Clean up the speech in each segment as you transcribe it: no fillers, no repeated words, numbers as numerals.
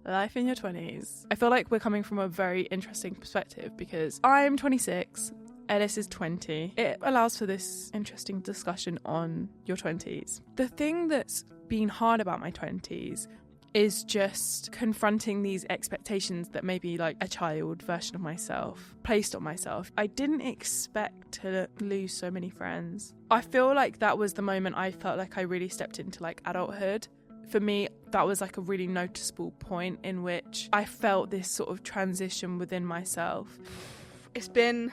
Life in your 20s. I feel like we're coming from a very interesting perspective because I'm 26, Ellis is 20. It allows for this interesting discussion on your 20s. The thing that's been hard about my 20s is just confronting these expectations that maybe like a child version of myself placed on myself. I didn't expect to lose so many friends. I feel like that was the moment I felt like I really stepped into like adulthood. For me, that was like a really noticeable point in which I felt this sort of transition within myself. It's been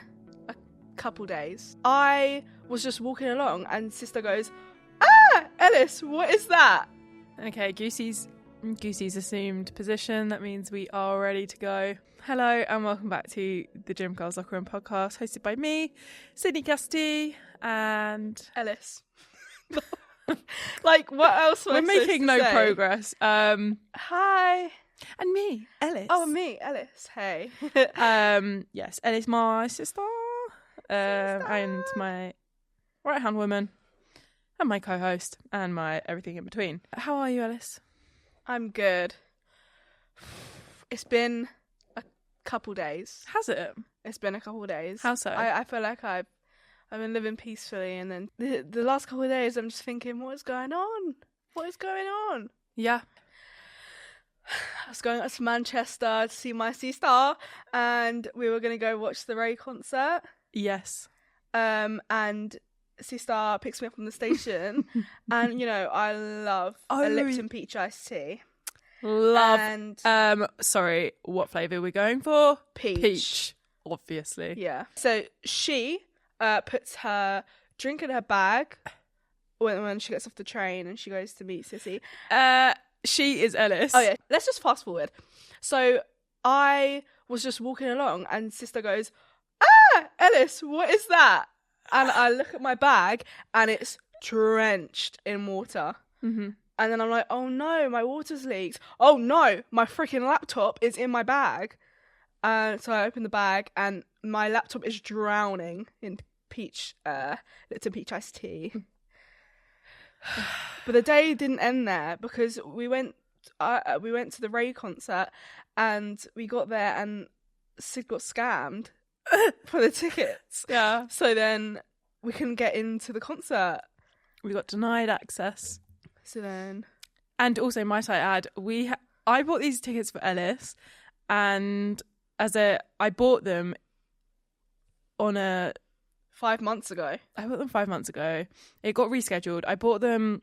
a couple days. I was just walking along and sister goes, Ellis, what is that? Okay, Goosey's assumed position. That means we are ready to go. Hello and welcome back to the Gym Girls Locker Room podcast, hosted by me, Sydney Casti, and Ellis. Like, what else? We're making no progress. Hi. And me, Ellis. Oh, me, Ellis. Hey. Yes, Ellis, my sister, and my right-hand woman, and my co-host, and my everything in between. How are you, Ellis? I'm good. It's been a couple days. Has it? It's been a couple days. How so? I feel like I've been living peacefully, and then the last couple of days I'm just thinking, what is going on? What is going on? Yeah. I was going up to Manchester to see my sister, and we were going to go watch the Ray concert. Yes. And sister picks me up from the station, and, you know, I love a Lipton peach iced tea. Love. And sorry, what flavour are we going for? Peach. Obviously. Yeah. So she puts her drink in her bag when she gets off the train and she goes to meet Sissy. She is Ellis. Oh yeah, let's just fast forward. So I was just walking along and sister goes, Ellis, what is that? And I look at my bag and it's drenched in water. Mm-hmm. And then I'm like, oh no, my water's leaked. Oh no, my freaking laptop is in my bag. So I open the bag and my laptop is drowning in Lipton peach iced tea. But the day didn't end there because we went to the Ray concert and we got there and Sid got scammed for the tickets. Yeah. So then we couldn't get into the concert. We got denied access. So then, and also might I add, I bought these tickets for Ellis, and I bought them on 5 months ago. I bought them 5 months ago. It got rescheduled. I bought them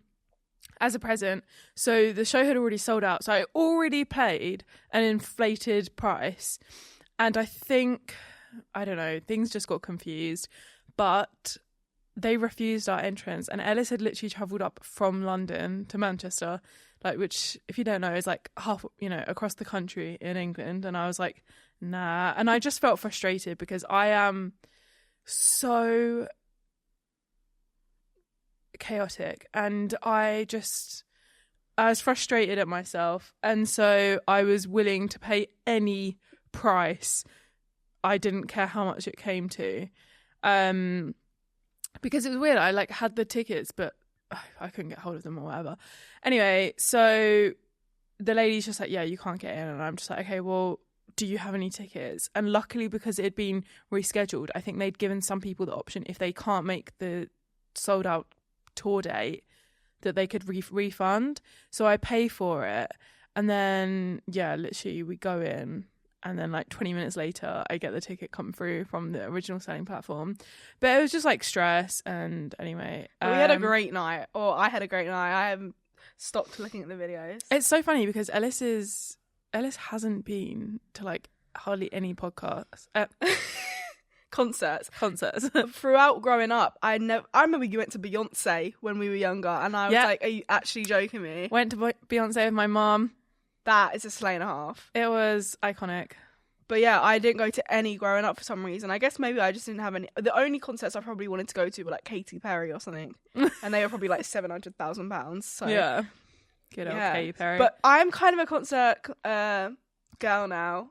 as a present. So the show had already sold out. So I already paid an inflated price. And I think, I don't know, things just got confused. But they refused our entrance. And Ellis had literally travelled up from London to Manchester, like, which, if you don't know, is like half, across the country in England. And I was like, nah. And I just felt frustrated because I am so chaotic and I was frustrated at myself, and so I was willing to pay any price. I didn't care how much it came to, because it was weird. I had the tickets but I couldn't get hold of them or whatever. Anyway, so the lady's just like, yeah, you can't get in, and I'm just like, okay, well, do you have any tickets? And luckily, because it had been rescheduled, I think they'd given some people the option, if they can't make the sold out tour date, that they could refund. So I pay for it. And then, yeah, literally we go in, and then 20 minutes later, I get the ticket come through from the original selling platform. But it was just stress. And anyway. We had a great night. Or I had a great night. I haven't stopped looking at the videos. It's so funny because Ellis hasn't been to hardly any podcasts. Concerts. Throughout growing up, I remember you went to Beyonce when we were younger, and I was like, are you actually joking me? Went to Beyonce with my mom. That is a slay and a half. It was iconic. But yeah, I didn't go to any growing up for some reason. I guess maybe I just didn't have any. The only concerts I probably wanted to go to were Katy Perry or something. And they were probably £700,000. So yeah. Good old Katy Perry. But I'm kind of a concert girl now.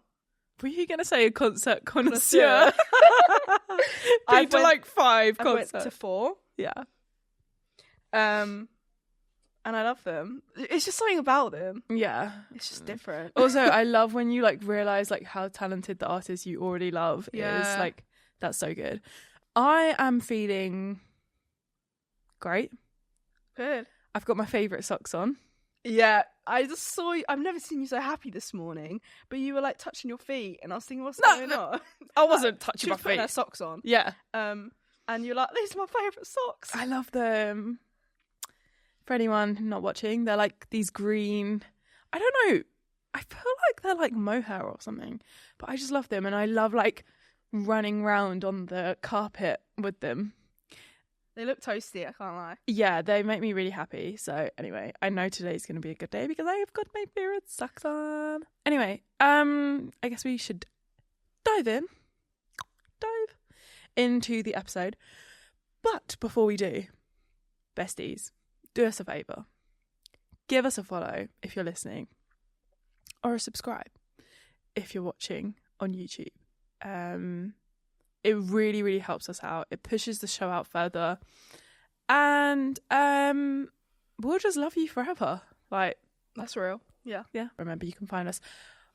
Were you going to say a concert connoisseur? I've been to 5 concerts. I went to 4. Yeah. and I love them. It's just something about them. Yeah. It's just different. Also, I love when you like realize like how talented the artist you already love is. Yeah. Like, that's so good. I am feeling great. Good. I've got my favourite socks on. Yeah, I just saw you. I've never seen you so happy this morning, but you were like touching your feet, and I was thinking, what's going on? I wasn't touching She my was putting feet. her socks on. Yeah. And you're like, these are my favourite socks. I love them. For anyone not watching, they're like these green, I don't know, I feel like they're like mohair or something, but I just love them, and I love like running round on the carpet with them. They look toasty, I can't lie. Yeah, they make me really happy. So anyway, I know today's going to be a good day because I've got my favourite socks on. Anyway, I guess we should dive into the episode. But before we do, besties, do us a favour. Give us a follow if you're listening, or a subscribe if you're watching on YouTube. It really, really helps us out. It pushes the show out further. And we'll just love you forever. Like, That's real. Yeah. yeah. Remember, you can find us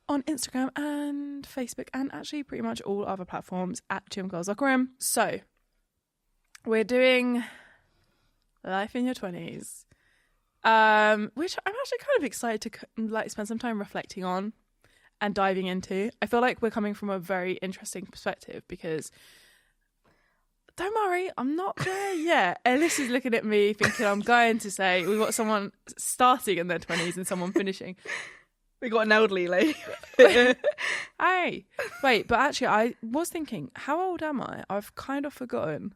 on Instagram and Facebook and actually pretty much all other platforms at Gym Girls Locker Room. So, we're doing Life in Your 20s, which I'm actually kind of excited to like spend some time reflecting on and diving into. I feel like we're coming from a very interesting perspective because, don't worry, I'm not there yet. Ellis is looking at me thinking I'm going to say we've got someone starting in their 20s and someone finishing. We got an elderly lady. Hey, wait, but actually I was thinking, how old am I? I've kind of forgotten.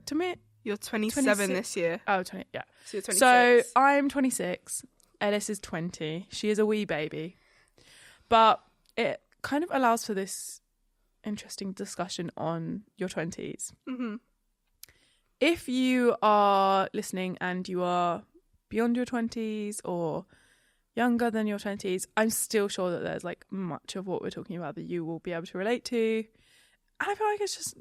To me, You're 27 26. this year. oh, 20, yeah. So you're 26. So I'm 26. Ellis is 20. She is a wee baby. But it kind of allows for this interesting discussion on your 20s. Mm-hmm. If you are listening and you are beyond your 20s or younger than your 20s, I'm still sure that there's like much of what we're talking about that you will be able to relate to. And I feel like it's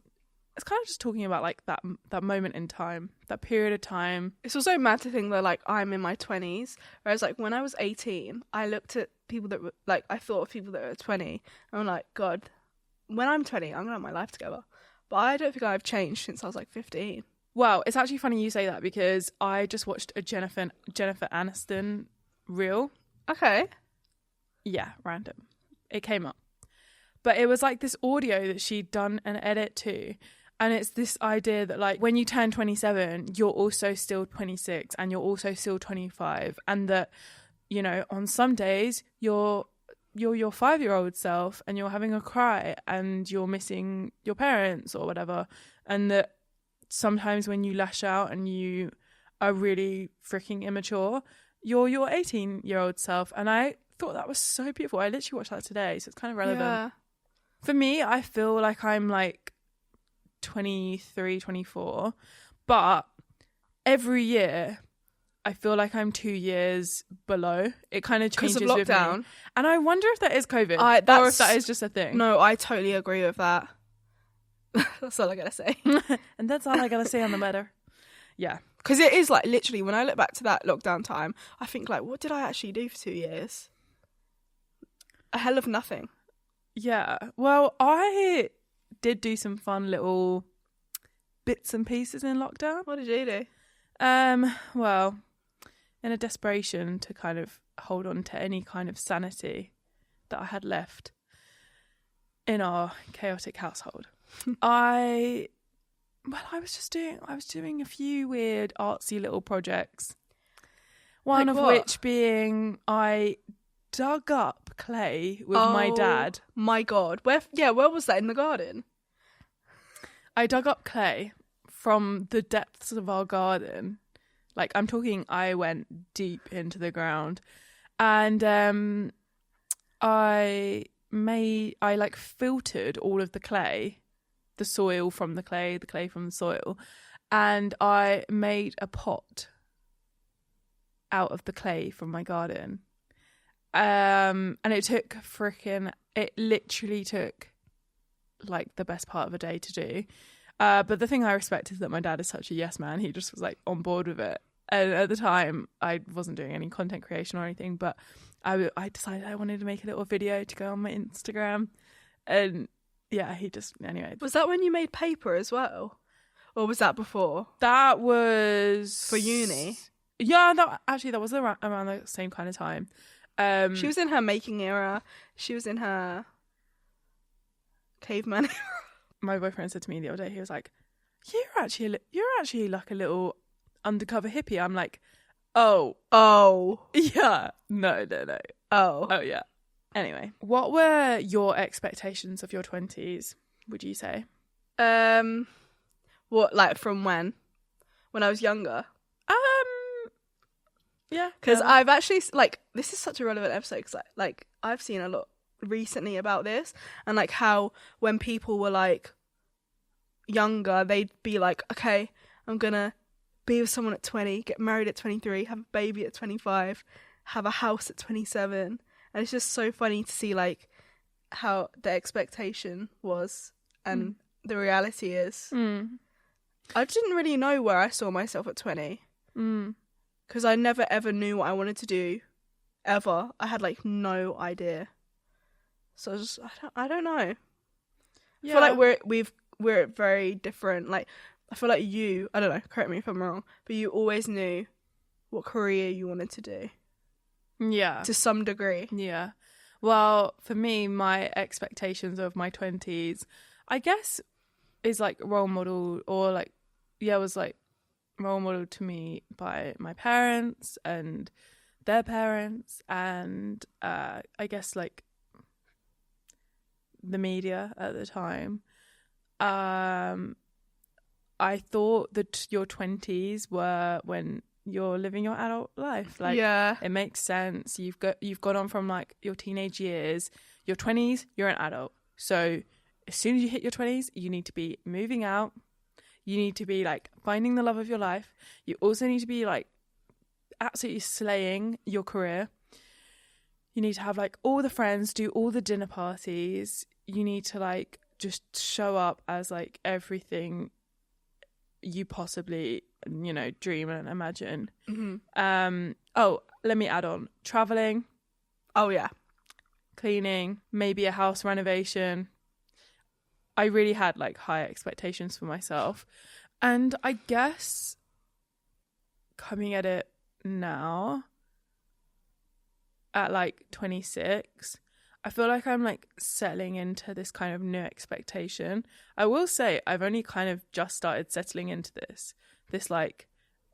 kind of just talking about like that moment in time, that period of time. It's also mad to think that like I'm in my 20s, whereas like when I was 18, I looked at people that were like, I thought of people that were 20, and I'm like, God, when I'm 20, I'm gonna have my life together. But I don't think I've changed since I was like 15. Well, it's actually funny you say that because I just watched a Jennifer Aniston reel. Okay. Yeah, random. It came up. But it was like this audio that she'd done an edit to. And it's this idea that like when you turn 27, you're also still 26 and you're also still 25. And that, you know, on some days you're your 5-year-old self and you're having a cry and you're missing your parents or whatever. And that sometimes when you lash out and you are really freaking immature, you're your 18-year-old self. And I thought that was so beautiful. I literally watched that today, so it's kind of relevant. Yeah. For me, I feel like I'm like 23, 24, but every year I feel like I'm 2 years below. It kind of changes Because of with me. lockdown. And I wonder if that is COVID or if that's- that is just a thing. No, I totally agree with that. That's all I gotta say. And that's all I gotta say on the matter. Yeah. Because it is like literally when I look back to that lockdown time, I think like, what did I actually do for 2 years? A hell of nothing. Yeah. Well, I did do some fun little bits and pieces in lockdown. What did you do? Well, in a desperation to kind of hold on to any kind of sanity that I had left in our chaotic household, I was doing a few weird artsy little projects. One Like of what? which being I dug up clay with my dad. My God. Where was that? In the garden? I dug up clay from the depths of our garden. Like, I'm talking, I went deep into the ground. And I like filtered all of the clay, the soil from the clay from the soil. And I made a pot out of the clay from my garden. And it literally took like the best part of a day to do. But the thing I respect is that my dad is such a yes man. He just was like on board with it. And at the time, I wasn't doing any content creation or anything, but I decided I wanted to make a little video to go on my Instagram. And yeah, anyway. Was that when you made paper as well? Or was that before? That was... For uni? Yeah, that was around the same kind of time. She was in her making era. She was in her caveman era. My boyfriend said to me the other day, he was like, you're actually like a little undercover hippie. I'm like, oh yeah, no. Oh yeah. Anyway, what were your expectations of your 20s, would you say? What, like from when I was younger? Yeah, because I've actually, like, this is such a relevant episode because like I've seen a lot recently about this, and like how when people were like younger, they'd be like, okay, I'm gonna be with someone at 20, get married at 23, have a baby at 25, have a house at 27, and it's just so funny to see like how the expectation was and the reality is. I didn't really know where I saw myself at 20 because I never ever knew what I wanted to do ever. I had like no idea, so I don't know. Yeah. I feel like we're very different. Like, I feel like you, I don't know, correct me if I'm wrong, but you always knew what career you wanted to do. Yeah. To some degree. Yeah. Well, for me, my expectations of my 20s, I guess, is like role model, or like, yeah, was like role model to me by my parents and their parents, and I guess like the media at the time. I thought that your 20s were when you're living your adult life. Like, yeah, it makes sense. You've gone on from like your teenage years, your 20s, you're an adult. So as soon as you hit your 20s, you need to be moving out. You need to be like finding the love of your life. You also need to be like absolutely slaying your career. You need to have like all the friends, do all the dinner parties. You need to like just show up as like everything you possibly, dream and imagine. Let me add on traveling. Oh yeah. Cleaning, maybe a house renovation. I really had like high expectations for myself, and I guess coming at it now at like 26, I feel like I'm like settling into this kind of new expectation. I will say I've only kind of just started settling into this like,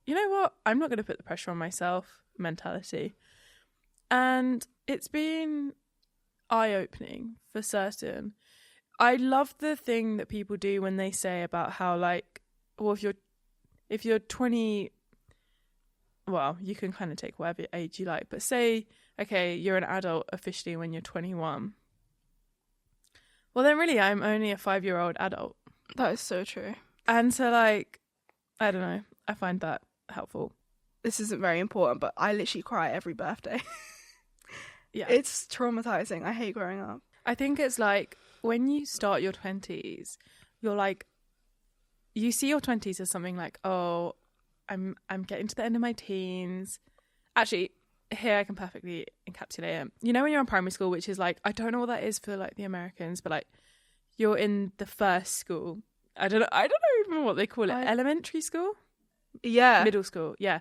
you know what, I'm not going to put the pressure on myself mentality. And it's been eye-opening for certain. I love the thing that people do when they say about how like, well, if you're 20, well, you can kind of take whatever age you like, but say, okay, you're an adult officially when you're 21. Well, then really, I'm only a 5-year-old adult. That is so true. And so, like, I don't know. I find that helpful. This isn't very important, but I literally cry every birthday. Yeah. It's traumatizing. I hate growing up. I think it's like when you start your 20s, you're like, you see your 20s as something like, oh, I'm getting to the end of my teens. Actually, here I can perfectly encapsulate it. You know when you're in primary school, which is like, I don't know what that is for like the Americans, but like you're in the first school. I don't know even what they call it. Elementary school? Yeah. Middle school. Yeah.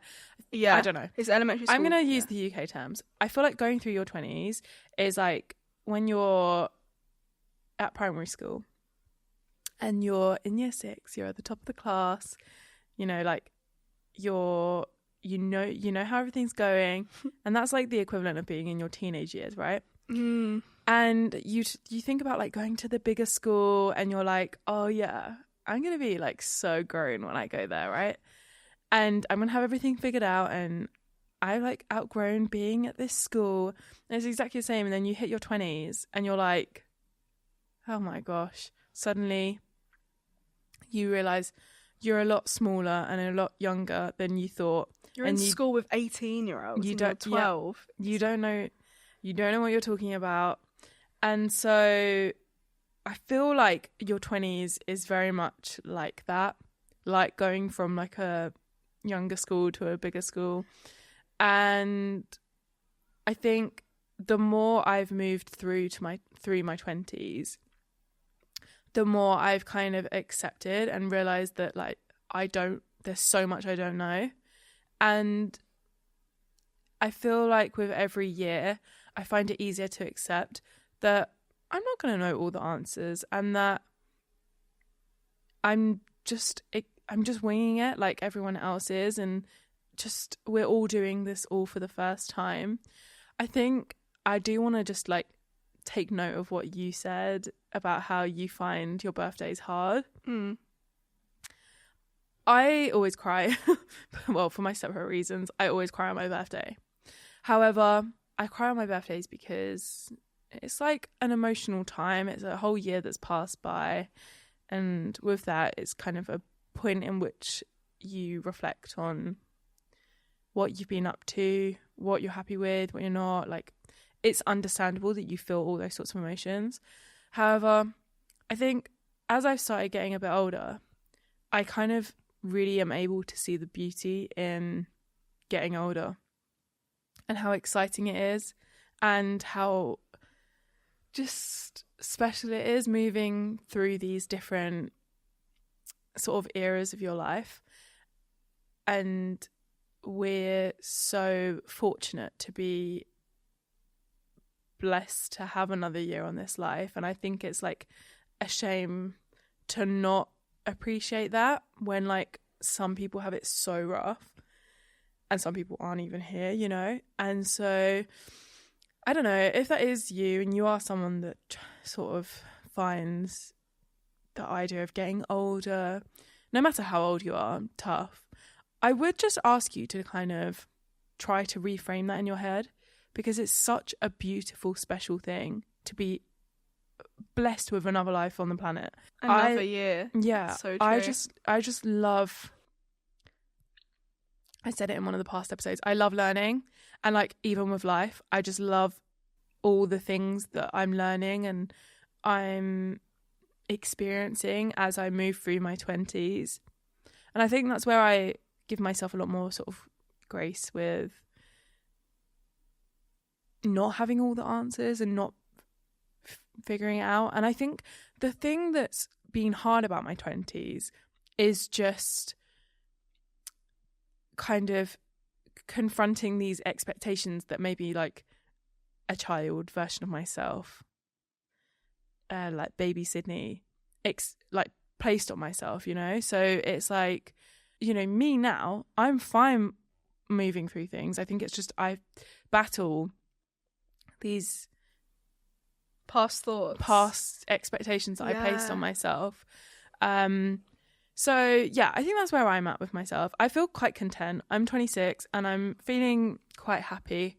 Yeah. I don't know. It's elementary school. I'm going to use the UK terms. I feel like going through your 20s is like when you're at primary school and you're in year 6, you're at the top of the class, like you know how everything's going, and that's like the equivalent of being in your teenage years, right? And you think about like going to the bigger school, and you're like, oh yeah, I'm gonna be like so grown when I go there, right? And I'm gonna have everything figured out, and I like outgrown being at this school. And it's exactly the same. And then you hit your 20s and you're like, oh my gosh, suddenly you realize you're a lot smaller and a lot younger than you thought. You're in school with 18-year-olds. You don't 12. Yeah, you don't know what you're talking about. And so I feel like your 20s is very much like that, like going from like a younger school to a bigger school. And I think the more I've moved through my 20s, the more I've kind of accepted and realized that like there's so much I don't know. And I feel like with every year, I find it easier to accept that I'm not going to know all the answers, and that I'm just winging it like everyone else is, and just we're all doing this all for the first time. I think I do want to just like take note of what you said about how you find your birthdays hard. I always cry. Well, for my separate reasons, I always cry on my birthday. However, I cry on my birthdays because it's like an emotional time. It's a whole year that's passed by. And with that, it's kind of a point in which you reflect on what you've been up to, what you're happy with, what you're not. Like, it's understandable that you feel all those sorts of emotions. However, I think as I've started getting a bit older, I kind of really am able to see the beauty in getting older and how exciting it is and how just special it is moving through these different sort of eras of your life. And we're so fortunate to be blessed to have another year on this life, and I think it's like a shame to not appreciate that when like some people have it so rough and some people aren't even here, you know. And so I don't know if that is you and you are someone that sort of finds the idea of getting older, no matter how old you are, tough. I would just ask you to kind of try to reframe that in your head, because it's such a beautiful, special thing to be blessed with another life on the planet. Another year. Yeah. So true. I just love, I said it in one of the past episodes, I love learning. And like, even with life, I just love all the things that I'm learning and I'm experiencing as I move through my 20s. And I think that's where I give myself a lot more sort of grace with not having all the answers and not figuring it out. And I think the thing that's been hard about my 20s is just kind of confronting these expectations that maybe like a child version of myself, like baby Sydney, like placed on myself, you know. So it's like, you know, me now, I'm fine moving through things. I think it's just I battle these past thoughts, past expectations that I placed on myself. So yeah, I think that's where I'm at with myself. I feel quite content. I'm 26 and I'm feeling quite happy,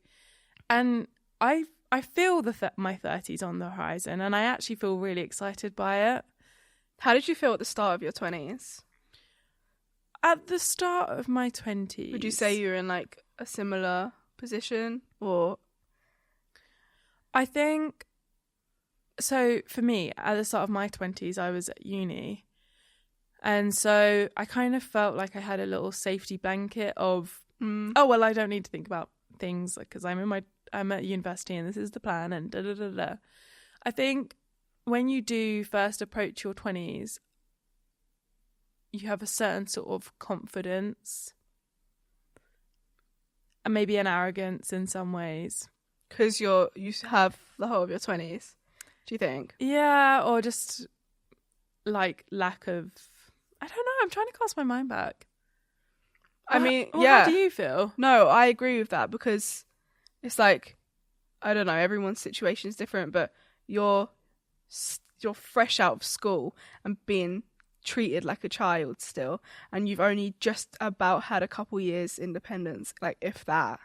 and I feel my 30s on the horizon, and I actually feel really excited by it. How did you feel at the start of your 20s? At the start of my 20s, would you say you were in like a similar position, or? I think so. For me, at the start of my 20s, I was at uni. And so I kind of felt like I had a little safety blanket of, oh, well, I don't need to think about things because I'm at university and this is the plan and da da da da. I think when you do first approach your 20s, you have a certain sort of confidence and maybe an arrogance in some ways. Because you have the whole of your 20s, do you think? Yeah, or just like lack of, I don't know, I'm trying to cast my mind back. I mean, how do you feel? No, I agree with that, because it's like, I don't know, everyone's situation is different, but you're fresh out of school and being treated like a child still, and you've only just about had a couple years independence, like if that,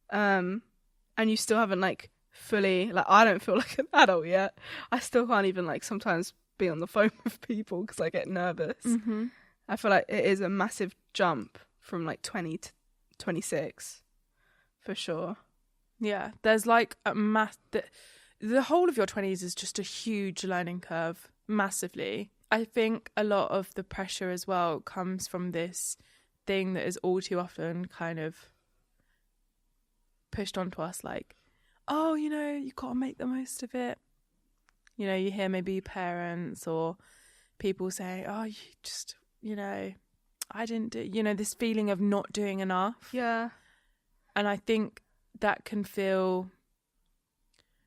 and you still haven't like fully, like I don't feel like an adult yet. I still can't even like sometimes be on the phone with people because I get nervous. Mm-hmm. I feel like it is a massive jump from like 20 to 26 for sure. Yeah, there's like a the whole of your 20s is just a huge learning curve, massively. I think a lot of the pressure as well comes from this thing that is all too often kind of pushed onto us, like, oh, you know, you got to make the most of it. You know, you hear maybe parents or people say, oh, you just, you know, I didn't do, you know, this feeling of not doing enough. Yeah. And I think that can feel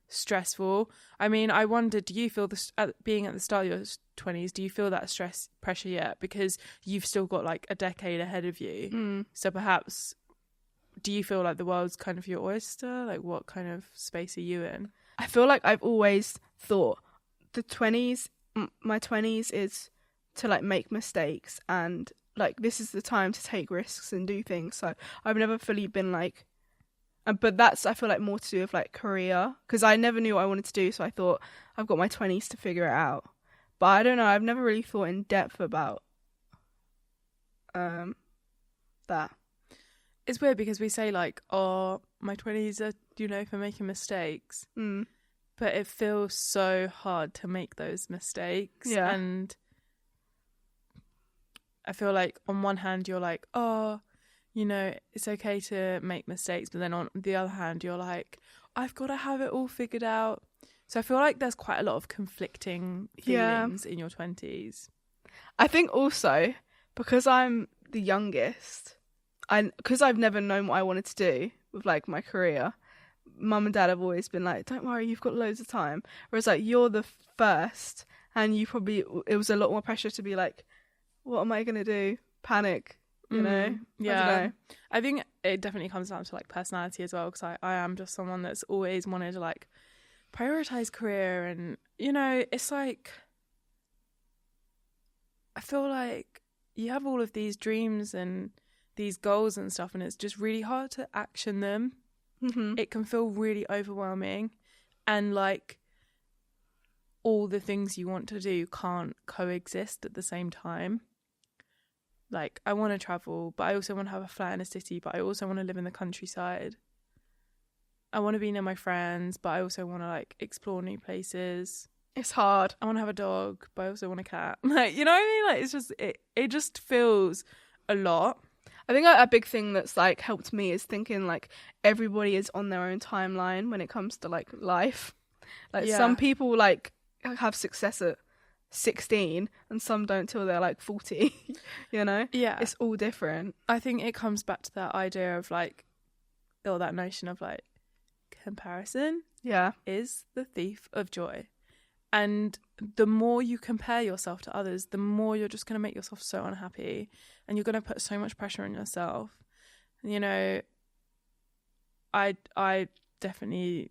stressful. I mean, I wonder, do you feel this being at the start of your 20s, do you feel that stress pressure yet? Because you've still got like a decade ahead of you. So perhaps, do you feel like the world's kind of your oyster? Like, what kind of space are you in? I feel like I've always thought my 20s is to like make mistakes, and like this is the time to take risks and do things. So I've never fully been like, but that's, I feel like, more to do with like career, because I never knew what I wanted to do, so I thought I've got my 20s to figure it out. But I don't know, I've never really thought in depth about that. It's weird because we say like, oh, my 20s are, you know, for making mistakes. But it feels so hard to make those mistakes. Yeah. And I feel like on one hand you're like, oh, you know, it's okay to make mistakes. But then on the other hand, you're like, I've got to have it all figured out. So I feel like there's quite a lot of conflicting feelings in your 20s. I think also because I'm the youngest, because I've never known what I wanted to do with like my career, mum and dad have always been like, don't worry, you've got loads of time. Whereas like you're the first, and it was a lot more pressure to be like, what am I going to do? Panic, you know? Yeah. I don't know. I think it definitely comes down to like personality as well, because I am just someone that's always wanted to like prioritize career, and you know, it's like, I feel like you have all of these dreams and these goals and stuff, and it's just really hard to action them. It can feel really overwhelming, and like all the things you want to do can't coexist at the same time. Like, I want to travel, but I also want to have a flat in a city, but I also want to live in the countryside. I want to be near my friends, but I also want to like explore new places. It's hard. I want to have a dog, but I also want a cat. Like, you know what I mean? Like, it's just, it just feels a lot. I think a big thing that's like helped me is thinking like everybody is on their own timeline when it comes to like life. Like some people like have success at 16 and some don't till they're like 40, you know? Yeah. It's all different. I think it comes back to that idea of like, or that notion of like, comparison is the thief of joy. And the more you compare yourself to others, the more you're just going to make yourself so unhappy, and you're going to put so much pressure on yourself. You know, I definitely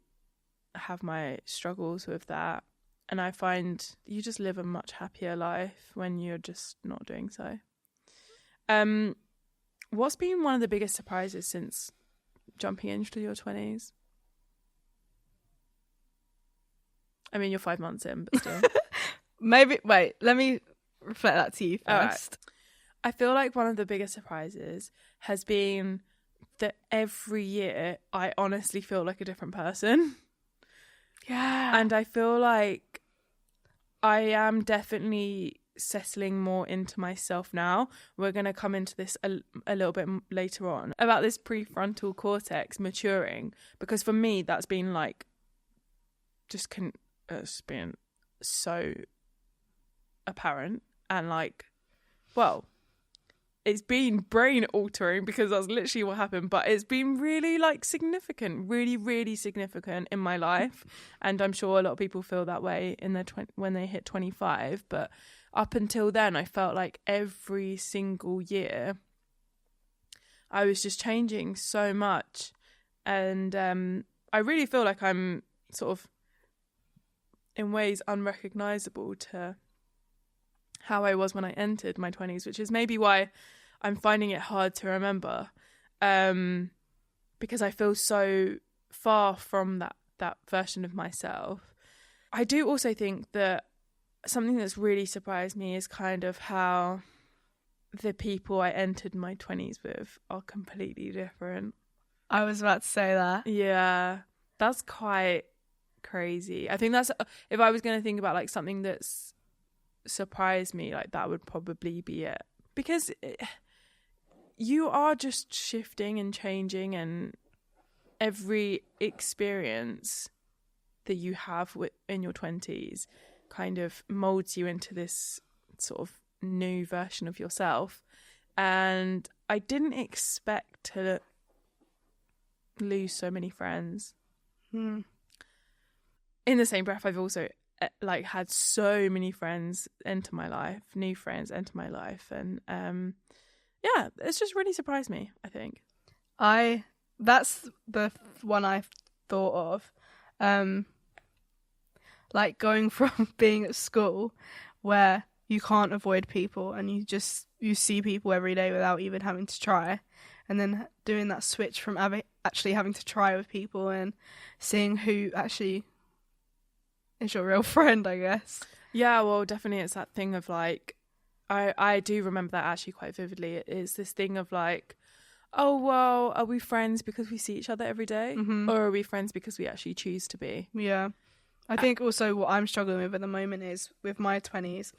have my struggles with that, and I find you just live a much happier life when you're just not doing so. What's been one of the biggest surprises since jumping into your 20s? I mean, you're 5 months in, but still. Maybe, wait, let me reflect that to you first. Right. I feel like one of the biggest surprises has been that every year I honestly feel like a different person. Yeah. And I feel like I am definitely settling more into myself now. We're going to come into this a little bit later on about this prefrontal cortex maturing, because for me, that's been like, it's been so apparent, and like, well, it's been brain altering because that's literally what happened, but it's been really like significant, really, really significant in my life. And I'm sure a lot of people feel that way in their when they hit 25. But up until then, I felt like every single year I was just changing so much. And I really feel like I'm sort of in ways unrecognizable to how I was when I entered my 20s, which is maybe why I'm finding it hard to remember, because I feel so far from that version of myself. I do also think that something that's really surprised me is kind of how the people I entered my 20s with are completely different. I was about to say that. Yeah, that's quite crazy. I think that's, if I was going to think about like something that's surprised me, like that would probably be it. Because you are just shifting and changing, and every experience that you have in your 20s kind of molds you into this sort of new version of yourself. And I didn't expect to lose so many friends. In the same breath, I've also like had so many friends enter my life, new friends enter my life, and yeah, it's just really surprised me, I think. That's the one I've thought of. Like going from being at school where you can't avoid people and you see people every day without even having to try, and then doing that switch from actually having to try with people and seeing who actually is your real friend, I guess. Yeah, well, definitely it's that thing of like, I do remember that actually quite vividly. It is this thing of like, oh, well, are we friends because we see each other every day? Or are we friends because we actually choose to be? Yeah. I think also what I'm struggling with at the moment is, with my 20s,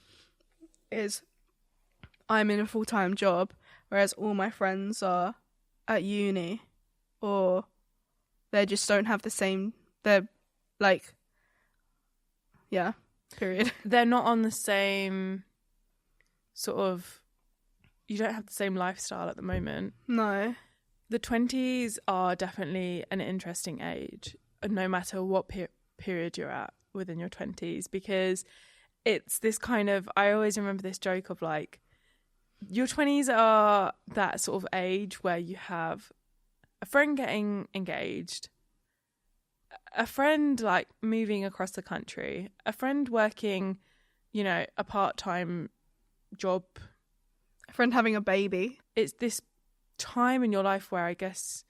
is I'm in a full-time job, whereas all my friends are at uni, or they just don't have the same, they're like, yeah, period. They're not on the same sort of, you don't have the same lifestyle at the moment. No. The 20s are definitely an interesting age, no matter what period you're at within your 20s, because it's this kind of, I always remember this joke of like, your 20s are that sort of age where you have a friend getting engaged, a friend like moving across the country, a friend working, you know, a part-time job, a friend having a baby. It's this time in your life where I guess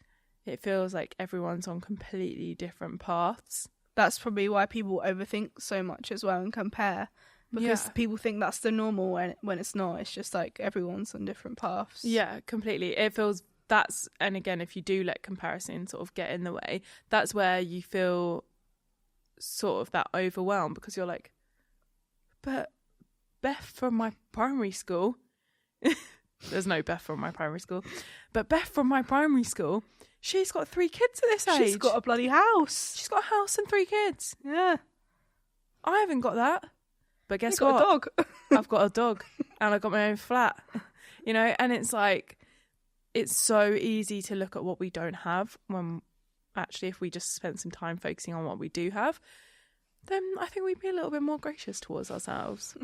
it feels like everyone's on completely different paths. That's probably why people overthink so much as well and compare, because people think that's the normal when it's not. It's just like everyone's on different paths. Yeah, completely. It feels that's, and again, if you do let comparison sort of get in the way, that's where you feel sort of that overwhelmed, because you're like, but Beth from my primary school, there's no Beth from my primary school, but Beth from my primary school, she's got 3 kids at this age. She's got a bloody house. She's got a house and 3 kids. Yeah. I haven't got that. But guess what? Got a dog. I've got a dog and I've got my own flat. You know, and it's like, it's so easy to look at what we don't have, when actually if we just spend some time focusing on what we do have, then I think we'd be a little bit more gracious towards ourselves.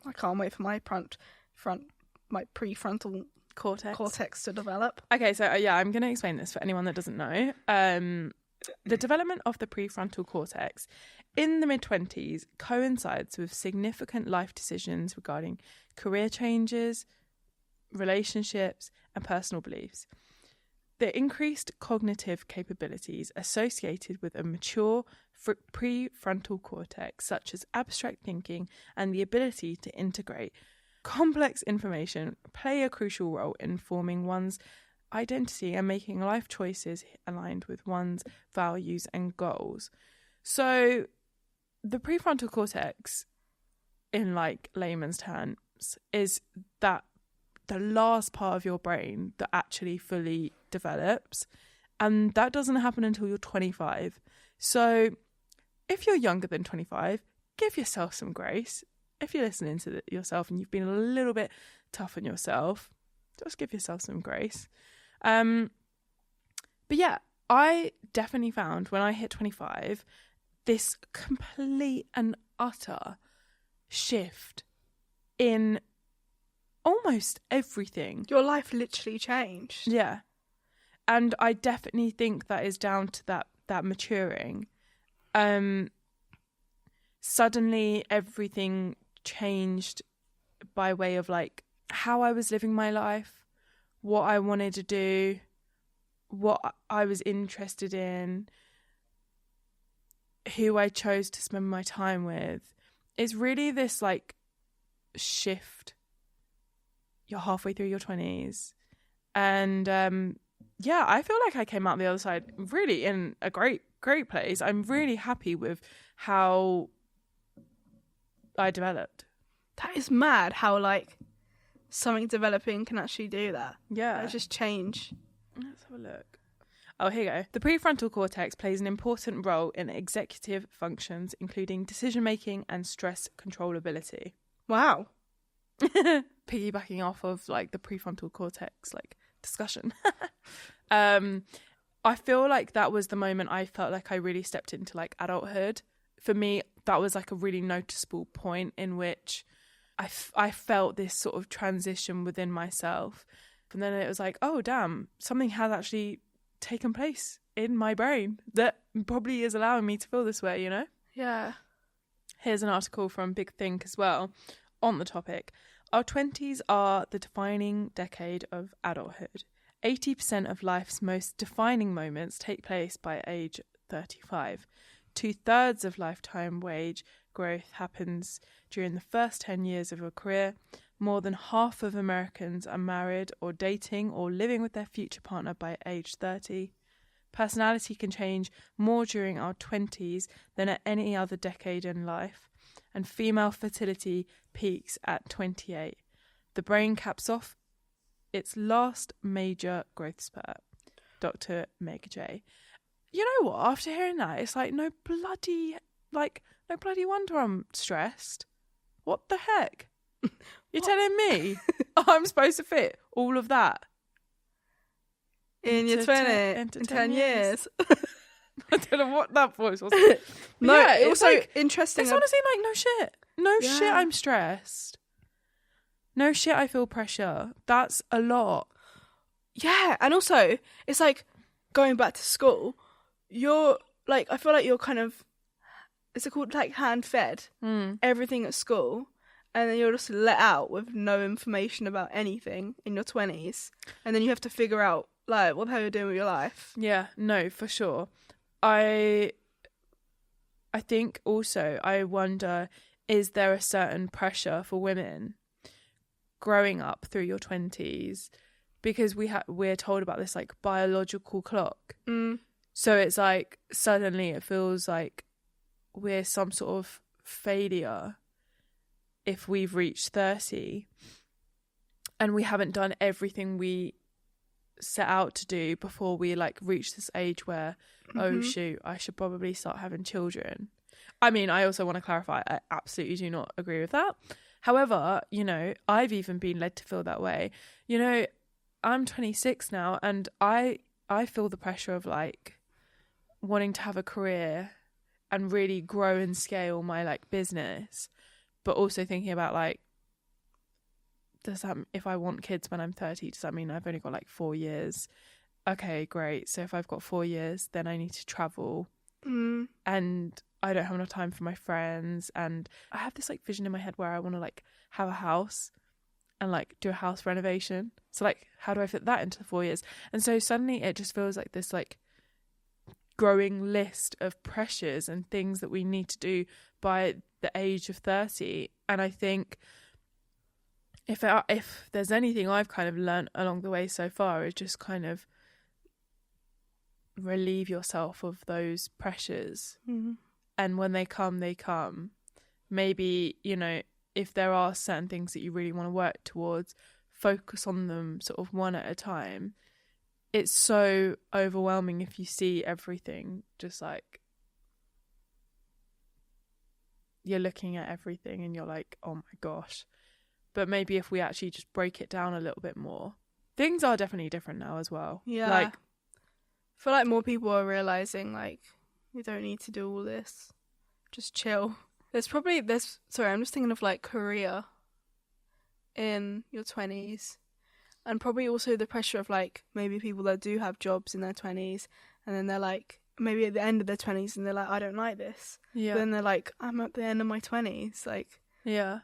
I can't wait for my my prefrontal cortex to develop. Okay, so yeah, I'm going to explain this for anyone that doesn't know. The development of the prefrontal cortex in the mid-20s coincides with significant life decisions regarding career changes, relationships, and personal beliefs. The increased cognitive capabilities associated with a mature prefrontal cortex, such as abstract thinking and the ability to integrate complex information, play a crucial role in forming one's identity and making life choices aligned with one's values and goals. So the prefrontal cortex, in like layman's terms, is that the last part of your brain that actually fully develops, and that doesn't happen until you're 25. So if you're younger than 25, give yourself some grace. If you're listening to yourself and you've been a little bit tough on yourself, just give yourself some grace. But yeah, I definitely found when I hit 25, this complete and utter shift in almost everything. Your life literally changed. Yeah. And I definitely think that is down to that maturing. Suddenly everything changed by way of like how I was living my life, what I wanted to do, what I was interested in, who I chose to spend my time with. It's really this like shift. You're halfway through your 20s. And yeah, I feel like I came out the other side really in a great place. I'm really happy with how I developed. That is mad how like something developing can actually do that. Yeah. Like, just change. Let's have a look. Oh, here you go. The prefrontal cortex plays an important role in executive functions, including decision-making and stress controllability. Wow. Piggybacking off of like the prefrontal cortex like discussion. I feel like that was the moment I felt like I really stepped into like adulthood. For me, that was like a really noticeable point in which I felt this sort of transition within myself. And then it was like, oh damn, something has actually taken place in my brain that probably is allowing me to feel this way, you know? Yeah. Here's an article from Big Think as well on the topic. Our 20s are the defining decade of adulthood. 80% of life's most defining moments take place by age 35. 2/3 of lifetime wage growth happens during the first 10 years of a career. More than half of Americans are married or dating or living with their future partner by age 30. Personality can change more during our 20s than at any other decade in life, and female fertility peaks at 28. The brain caps off its last major growth spurt. Dr. Meg J. You know what? After hearing that, it's like no bloody wonder I'm stressed. What the heck? You're telling me I'm supposed to fit all of that in your 20 in 10 years? I don't know what that voice was. No, yeah, it was also like interesting. It's honestly like no shit I'm stressed. No shit I feel pressure. That's a lot. Yeah, and also it's like going back to school. You're like, I feel like you're kind of, is it called like hand fed? Everything at school. And then you're just let out with no information about anything in your 20s. And then you have to figure out, like, what the hell you're doing with your life. Yeah, no, for sure. I think also, I wonder, is there a certain pressure for women growing up through your 20s? Because we're told about this, like, biological clock. So it's like, suddenly it feels like we're some sort of failure if we've reached 30 and we haven't done everything we set out to do before we like reach this age where oh shoot, I should probably start having children. I mean, I also want to clarify, I absolutely do not agree with that. However, you know, I've even been led to feel that way. You know, I'm 26 now and I feel the pressure of like wanting to have a career and really grow and scale my like business, but also thinking about like, does that, if I want kids when I'm 30, does that mean I've only got like 4 years? Okay, great. So if I've got 4 years, then I need to travel and I don't have enough time for my friends. And I have this like vision in my head where I want to like have a house and like do a house renovation. So like, how do I fit that into the 4 years? And so suddenly it just feels like this like growing list of pressures and things that we need to do by the age of 30. And I think if there's anything I've kind of learnt along the way so far is just kind of relieve yourself of those pressures. And when they come. Maybe, you know, if there are certain things that you really want to work towards, focus on them sort of one at a time. It's so overwhelming if you see everything just like you're looking at everything and you're like, oh my gosh. But maybe if we actually just break it down a little bit more, things are definitely different now as well. Yeah. Like, I feel like more people are realising, like, we don't need to do all this. Just chill. Sorry, I'm just thinking of, like, career in your 20s. And probably also the pressure of, like, maybe people that do have jobs in their 20s. And then they're, like, maybe at the end of their 20s and they're like, I don't like this. yeah. But then they're like, I'm at the end of my 20s. Like, Yeah.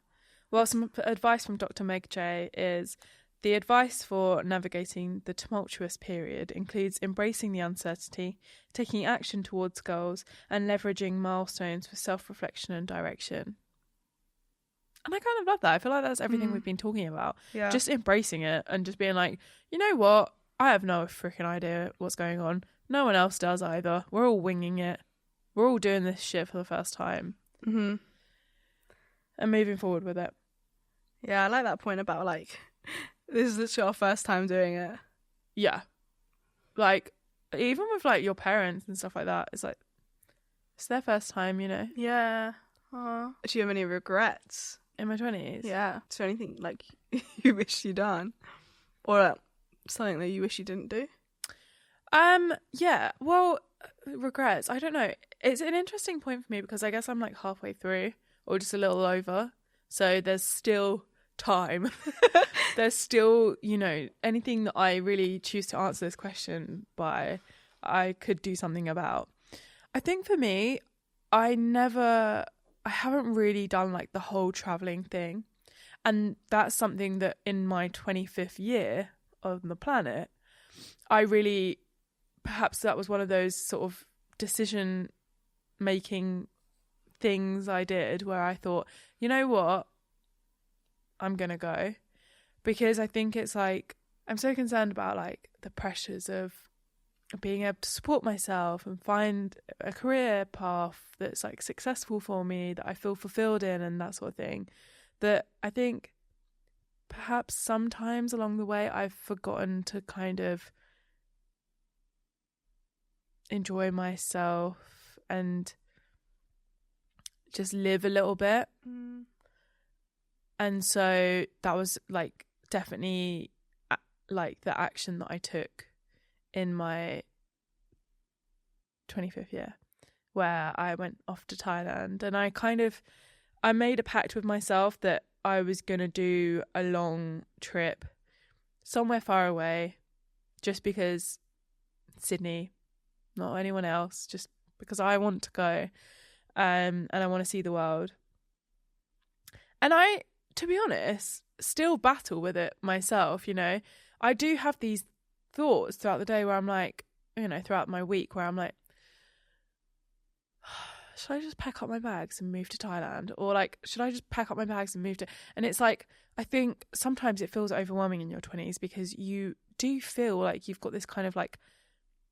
Well, some advice from Dr. Meg J is the advice for navigating the tumultuous period includes embracing the uncertainty, taking action towards goals, and leveraging milestones for self-reflection and direction. And I kind of love that. I feel like that's everything we've been talking about. yeah. Just embracing it and just being like, you know what? I have no freaking idea what's going on. No one else does either. We're all winging it. We're all doing this shit for the first time. And moving forward with it. yeah, I like that point about, like, This is literally our first time doing it. Yeah. Like, even with, like, your parents and stuff like that, it's like, it's their first time, you know? Yeah. Do you have any regrets? In my 20s? Yeah. Is there anything, like, you wish you'd done? Or something that you wish you didn't do? Yeah. Well, regrets. I don't know. It's an interesting point for me because I guess I'm, like, halfway through or just a little over. So there's still time. There's still, you know, anything that I really choose to answer this question by, I could do something about. I think for me, I haven't really done like the whole traveling thing. And that's something that in my 25th year on the planet, perhaps that was one of those sort of decision making things I did where I thought, you know what, I'm going to go. Because I think it's like, I'm so concerned about like the pressures of being able to support myself and find a career path that's like successful for me, that I feel fulfilled in and that sort of thing, that I think perhaps sometimes along the way I've forgotten to kind of enjoy myself and just live a little bit. And so that was like definitely like the action that I took in my 25th year, where I went off to Thailand, and I made a pact with myself that I was going to do a long trip somewhere far away, just because Sydney, not anyone else, just because I want to go, and I want to see the world. And I, to be honest, still battle with it myself, you know. I do have these thoughts throughout the day where I'm like, you know, throughout my week where I'm like, should I just pack up my bags and move to Thailand? Or like, should I just pack up my bags and move to... And it's like, I think sometimes it feels overwhelming in your 20s because you do feel like you've got this kind of like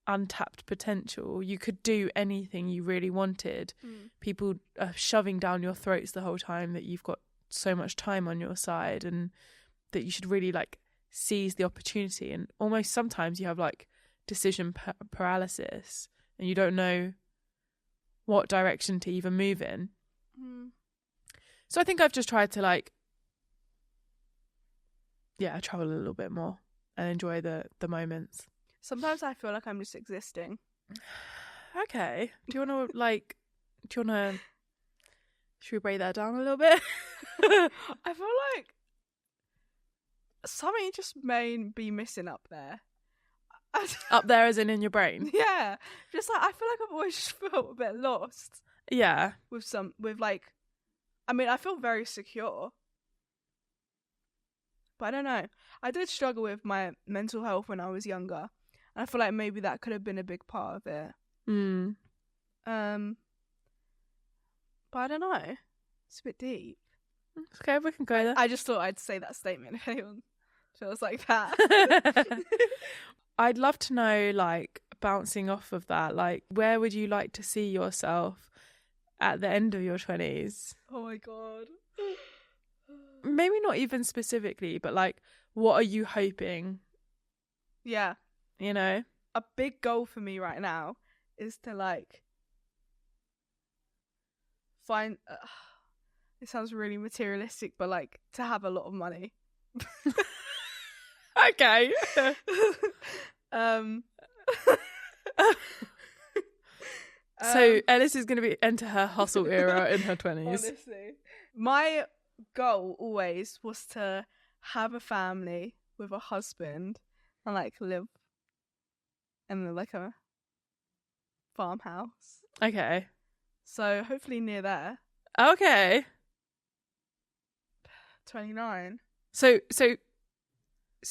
untapped potential. You could do anything you really wanted. People are shoving down your throats the whole time that you've got so much time on your side and that you should really like seize the opportunity. And almost sometimes you have like decision paralysis and you don't know what direction to even move in. So I think I've just tried to like, yeah, travel a little bit more and enjoy the moments. Sometimes I feel like I'm just existing. Okay. Do you want to should we break that down a little bit? I feel like something just may be missing up there. Up there as in your brain? Yeah. Just like, I feel like I've always just felt a bit lost. Yeah. I mean, I feel very secure. But I don't know. I did struggle with my mental health when I was younger. And I feel like maybe that could have been a big part of it. But I don't know. It's a bit deep. Okay, we can go there. I just thought I'd say that statement if anyone feels like that. I'd love to know, like, bouncing off of that, like, where would you like to see yourself at the end of your 20s? Oh my God. Maybe not even specifically, but, like, what are you hoping? Yeah. You know? A big goal for me right now is to, like, find... it sounds really materialistic, but, like, to have a lot of money. Okay. So Ellis is going to enter her hustle era in her 20s. Honestly. My goal always was to have a family with a husband and like live in like a farmhouse. Okay. So hopefully near there. Okay. 29. So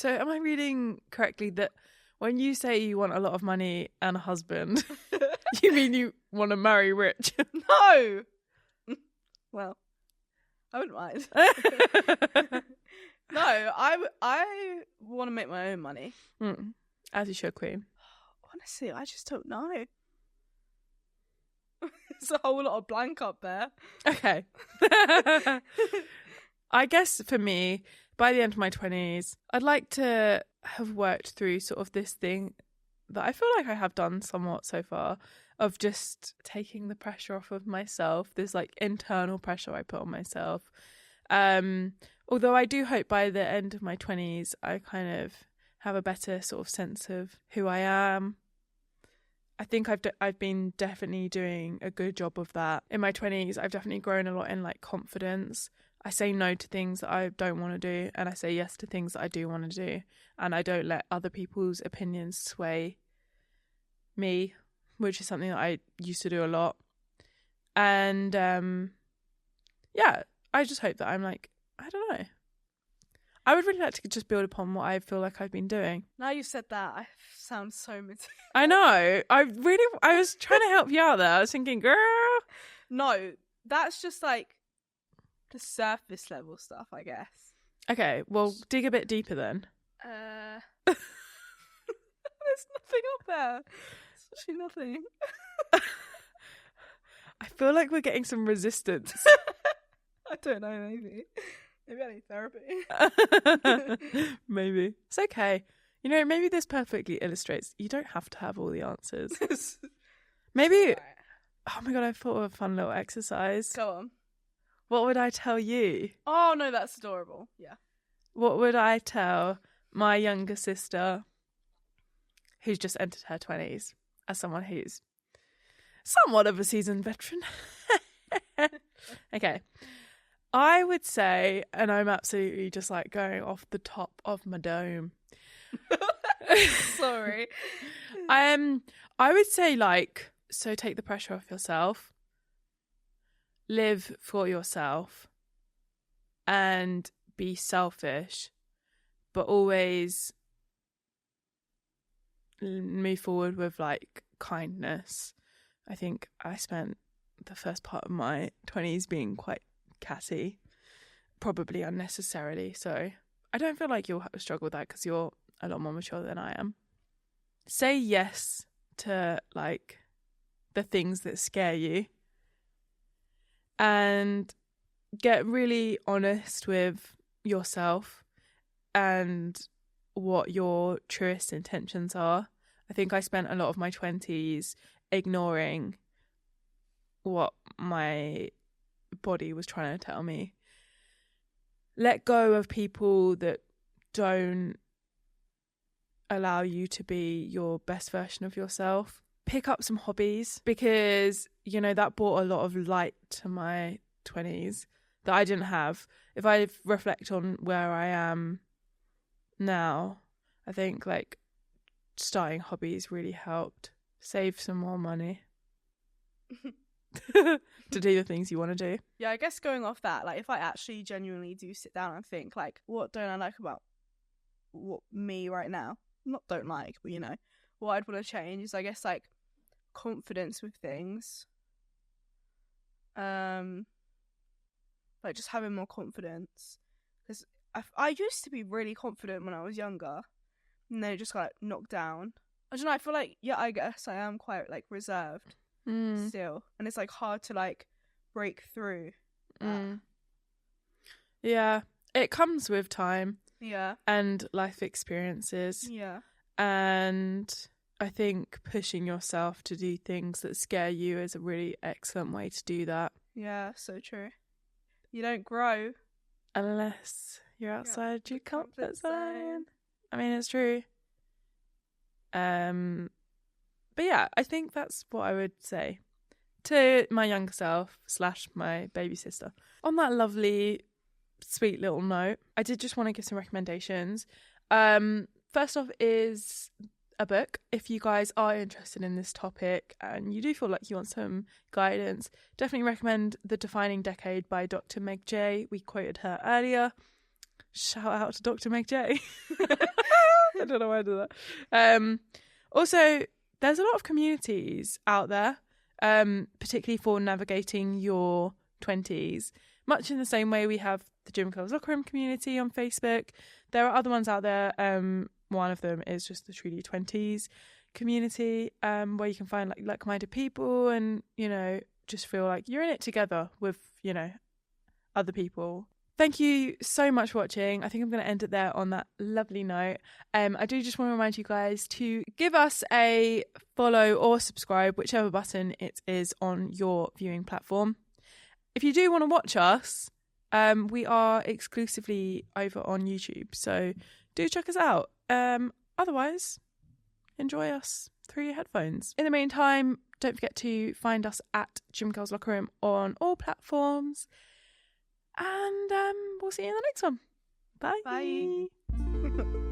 am I reading correctly that when you say you want a lot of money and a husband, you mean you want to marry rich? No! Well, I wouldn't mind. No, I want to make my own money. As you should, Queen. Honestly, I just don't know. There's a whole lot of blank up there. Okay. I guess for me, by the end of my 20s, I'd like to have worked through sort of this thing that I feel like I have done somewhat so far, of just taking the pressure off of myself, this like internal pressure I put on myself. Although I do hope by the end of my 20s, I kind of have a better sort of sense of who I am. I think I've been definitely doing a good job of that. In my 20s, I've definitely grown a lot in like confidence. I say no to things that I don't want to do, and I say yes to things that I do want to do, and I don't let other people's opinions sway me, which is something that I used to do a lot. And yeah, I just hope that I'm like, I don't know. I would really like to just build upon what I feel like I've been doing. Now you've said that, I sound so material. I know. I was trying to help you out there. I was thinking, girl. No, that's just like the surface level stuff, I guess. Okay, well, dig a bit deeper then. There's nothing up there. There's actually nothing. I feel like we're getting some resistance. I don't know, maybe I need therapy. Maybe. It's okay. You know, maybe this perfectly illustrates you don't have to have all the answers. Maybe. Right. Oh my God, I thought of a fun little exercise. Go on. What would I tell you? Oh, no, that's adorable. Yeah. What would I tell my younger sister who's just entered her 20s, as someone who's somewhat of a seasoned veteran? Okay. I would say, and I'm absolutely just like going off the top of my dome. Sorry. I would say like, so take the pressure off yourself, live for yourself, and be selfish, but always move forward with like kindness. I think I spent the first part of my 20s being quite catty, probably unnecessarily, so I don't feel like you'll struggle with that because you're a lot more mature than I am. Say yes to like the things that scare you, and get really honest with yourself and what your truest intentions are. I think I spent a lot of my 20s ignoring what my body was trying to tell me. Let go of people that don't allow you to be your best version of yourself. Pick up some hobbies, because, you know, that brought a lot of light to my 20s that I didn't have. If I reflect on where I am now, I think like starting hobbies really helped. Save some more money to do the things you want to do. Yeah, I guess going off that, like if I actually genuinely do sit down and think like, what don't I like about what me right now? Not don't like, but you know, what I'd want to change is, I guess, like confidence with things. Like just having more confidence, because I used to be really confident when I was younger, and then it just got like knocked down. I don't know, I feel like, yeah, I guess I am quite like reserved still, and it's like hard to like break through. Yeah, it comes with time. Yeah. And life experiences. Yeah. And I think pushing yourself to do things that scare you is a really excellent way to do that. Yeah, so true. You don't grow unless you're outside your comfort zone. I mean, it's true. But yeah, I think that's what I would say to my younger self / my baby sister. On that lovely, sweet little note, I did just want to give some recommendations. First off is a book. If you guys are interested in this topic and you do feel like you want some guidance, definitely recommend The Defining Decade by Dr. Meg J. We quoted her earlier. Shout out to Dr. Meg J. I don't know why I did that. Also, there's a lot of communities out there, particularly for navigating your 20s. Much in the same way we have the Gym Girls Locker Room community on Facebook. There are other ones out there. One of them is just the Truly 20s community, where you can find like-minded people and, you know, just feel like you're in it together with, you know, other people Thank you so much for watching. I think I'm going to end it there on that lovely note. I do just want to remind you guys to give us a follow or subscribe, whichever button it is on your viewing platform. If you do want to watch us, we are exclusively over on YouTube, so do check us out. Otherwise, enjoy us through your headphones. In the meantime, don't forget to find us at Gym Girls Locker Room on all platforms. And we'll see you in the next one. Bye. Bye.